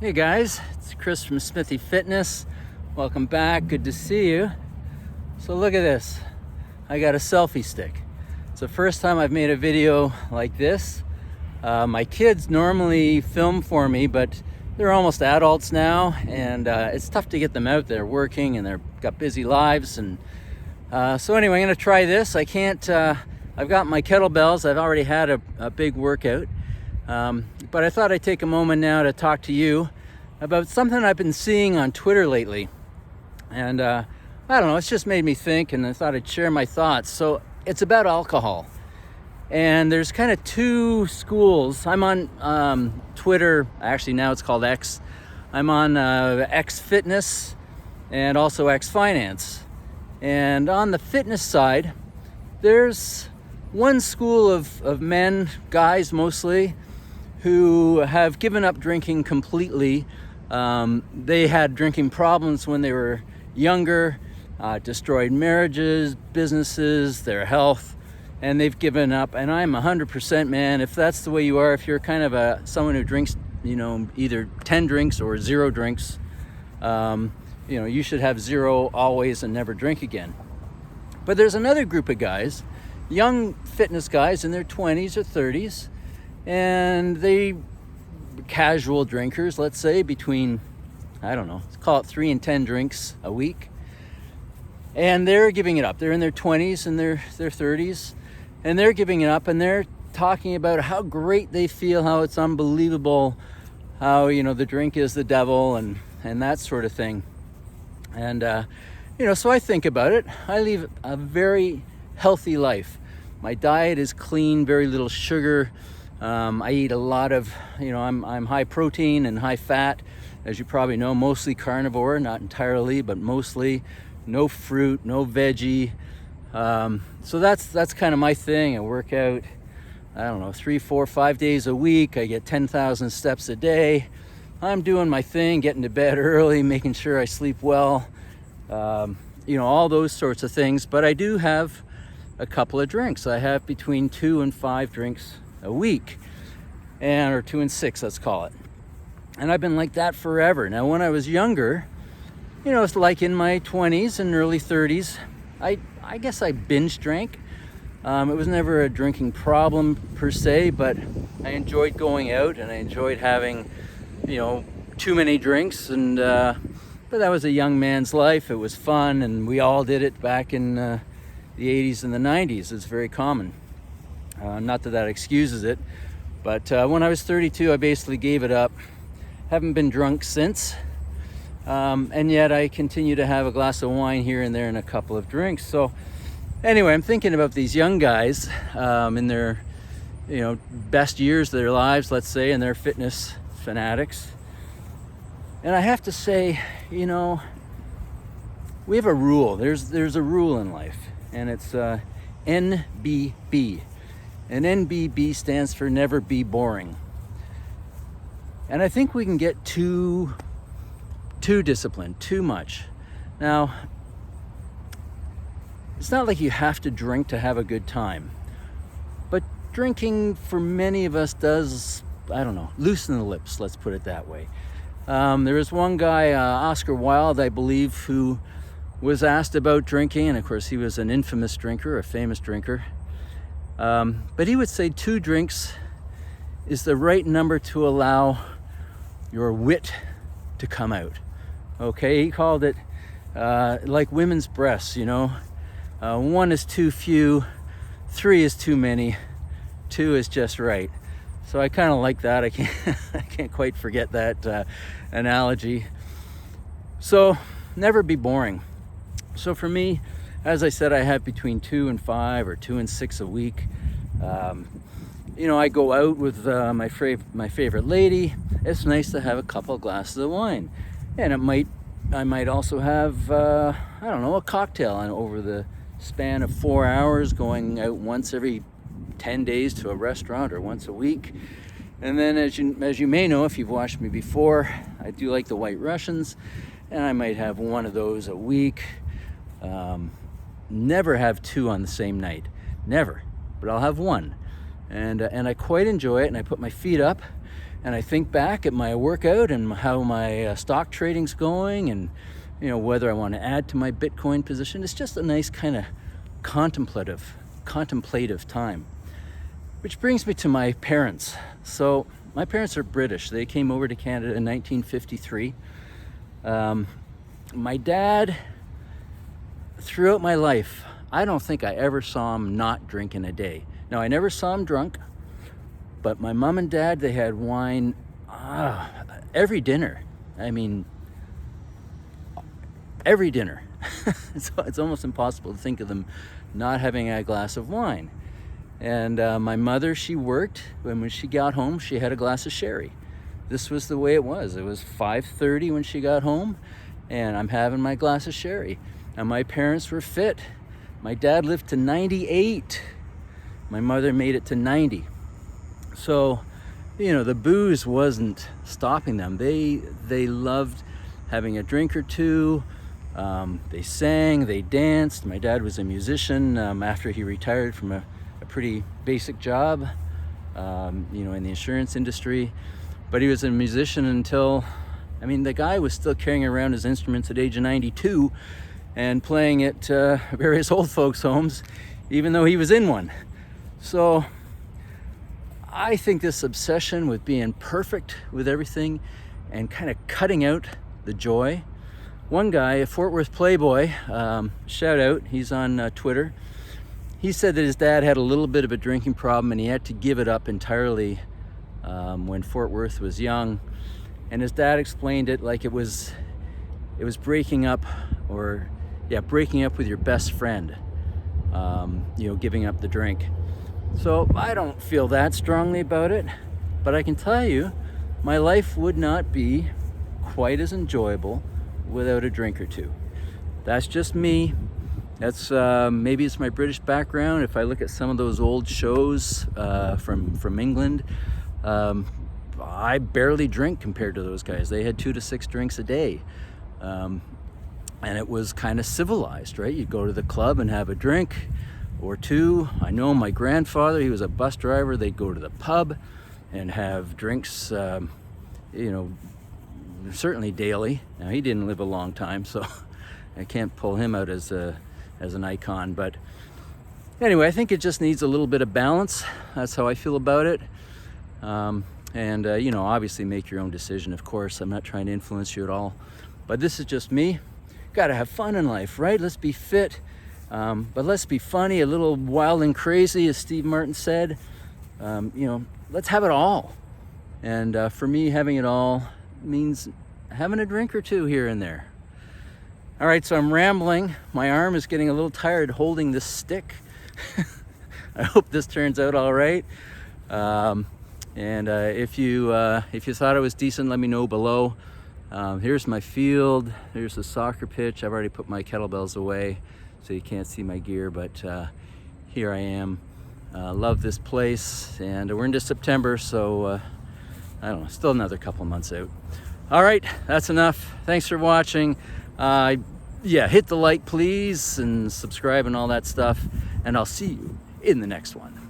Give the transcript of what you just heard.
Hey guys, it's Chris from Smithy Fitness. Welcome back, good to see you. So look at this, I got a selfie stick. It's the first time I've made a video like this. My kids normally film for me, but they're almost adults now, and it's tough to get them out there working, and they've got busy lives. And so anyway, I'm gonna try this. I've got my kettlebells. I've already had a big workout. But I thought I'd take a moment now to talk to you about something I've been seeing on Twitter lately. And I don't know, it's just made me think, and I thought I'd share my thoughts. So it's about alcohol. And there's kind of two schools. I'm on Twitter, actually now it's called X. I'm on X Fitness and also X Finance. And on the fitness side, there's one school of men, guys mostly, who have given up drinking completely. They had drinking problems when they were younger, destroyed marriages, businesses, their health, and they've given up. And I'm 100% man. If that's the way you are, if you're kind of someone who drinks, either 10 drinks or 0 drinks, you should have 0 always and never drink again. But there's another group of guys, young fitness guys in their 20s or 30s, and they casual drinkers, let's say between, let's call it 3 and 10 drinks a week. And they're giving it up. They're in their 20s and their 30s, and they're giving it up, and they're talking about how great they feel, how it's unbelievable, how, the drink is the devil and that sort of thing. And, so I think about it. I live a very healthy life. My diet is clean, very little sugar. I eat a lot of, I'm high protein and high fat, as you probably know, mostly carnivore, not entirely, but mostly. No fruit, no veggie. So that's kind of my thing. I work out, 3, 4, 5 days a week. I get 10,000 steps a day. I'm doing my thing, getting to bed early, making sure I sleep well, all those sorts of things. But I do have a couple of drinks. I have between 2 and 5 drinks a week, or 2 and 6, let's call it. And I've been like that forever. Now, when I was younger, it's like in my 20s and early 30s, I guess I binge drank. It was never a drinking problem per se, but I enjoyed going out and I enjoyed having, too many drinks. And but that was a young man's life. It was fun, and we all did it back in the 80s and the 90s. It's very common. Not that excuses it, but when I was 32, I basically gave it up. Haven't been drunk since, and yet I continue to have a glass of wine here and there and a couple of drinks. So anyway, I'm thinking about these young guys in their best years of their lives, let's say, and they're fitness fanatics. And I have to say, we have a rule. There's a rule in life, and it's NBB. And NBB stands for never be boring. And I think we can get too disciplined, too much. Now, it's not like you have to drink to have a good time. But drinking for many of us does, loosen the lips, let's put it that way. There was one guy, Oscar Wilde, I believe, who was asked about drinking. And of course, he was an infamous drinker, a famous drinker. But he would say 2 drinks is the right number to allow your wit to come out. Okay, he called it like women's breasts, 1 is too few, 3 is too many, 2 is just right. So I kind of like that. I can't quite forget that analogy. So never be boring. So for me, as I said, I have between 2 and 5 or 2 and 6 a week. I go out with my favorite lady. It's nice to have a couple of glasses of wine, and I might also have a cocktail over the span of 4 hours, going out once every 10 days to a restaurant or once a week. And then, as you may know, if you've watched me before, I do like the White Russians, and I might have one of those a week. Never have 2 on the same night, never, but I'll have 1. And I quite enjoy it, and I put my feet up and I think back at my workout and how my stock trading's going, and whether I want to add to my Bitcoin position. It's just a nice kind of contemplative time. Which brings me to my parents. So my parents are British. They came over to Canada in 1953. My dad, throughout my life, I don't think I ever saw him not drinking a day. Now, I never saw him drunk, but my mom and dad, they had wine every dinner. I mean, every dinner. It's almost impossible to think of them not having a glass of wine. And my mother, she worked, and when she got home, she had a glass of sherry. This was the way it was. It was 5:30 when she got home, and I'm having my glass of sherry. And my parents were fit. My dad lived to 98. My mother made it to 90. So, the booze wasn't stopping them. They loved having a drink or two. They sang, they danced. My dad was a musician after he retired from a pretty basic job, in the insurance industry. But he was a musician until, the guy was still carrying around his instruments at age of 92 and playing at various old folks' homes, even though he was in one. So I think this obsession with being perfect with everything and kind of cutting out the joy. One guy, a Fort Worth Playboy, shout out, he's on Twitter. He said that his dad had a little bit of a drinking problem and he had to give it up entirely when Fort Worth was young. And his dad explained it like it was breaking up with your best friend, giving up the drink. So I don't feel that strongly about it, but I can tell you my life would not be quite as enjoyable without a drink or two. That's just me. That's maybe it's my British background. If I look at some of those old shows from England, I barely drink compared to those guys. They had 2 to 6 drinks a day. And it was kind of civilized, right? You'd go to the club and have a drink or two. I know my grandfather, he was a bus driver. They'd go to the pub and have drinks, certainly daily. Now, he didn't live a long time, so I can't pull him out as an icon. But anyway, I think it just needs a little bit of balance. That's how I feel about it. Obviously make your own decision, of course. I'm not trying to influence you at all. But this is just me. Got to have fun in life, right? Let's be fit, but let's be funny, a little wild and crazy, as Steve Martin said. Let's have it all. And for me, having it all means having a drink or two here and there. All right, so I'm rambling. My arm is getting a little tired holding this stick. I hope this turns out all right. If you thought it was decent, let me know below. Here's my field. Here's the soccer pitch. I've already put my kettlebells away, so you can't see my gear, but here I am. Love this place, and we're into September, so I don't know, still another couple months out. All right, that's enough. Thanks for watching. Hit the like, please, and subscribe and all that stuff, and I'll see you in the next one.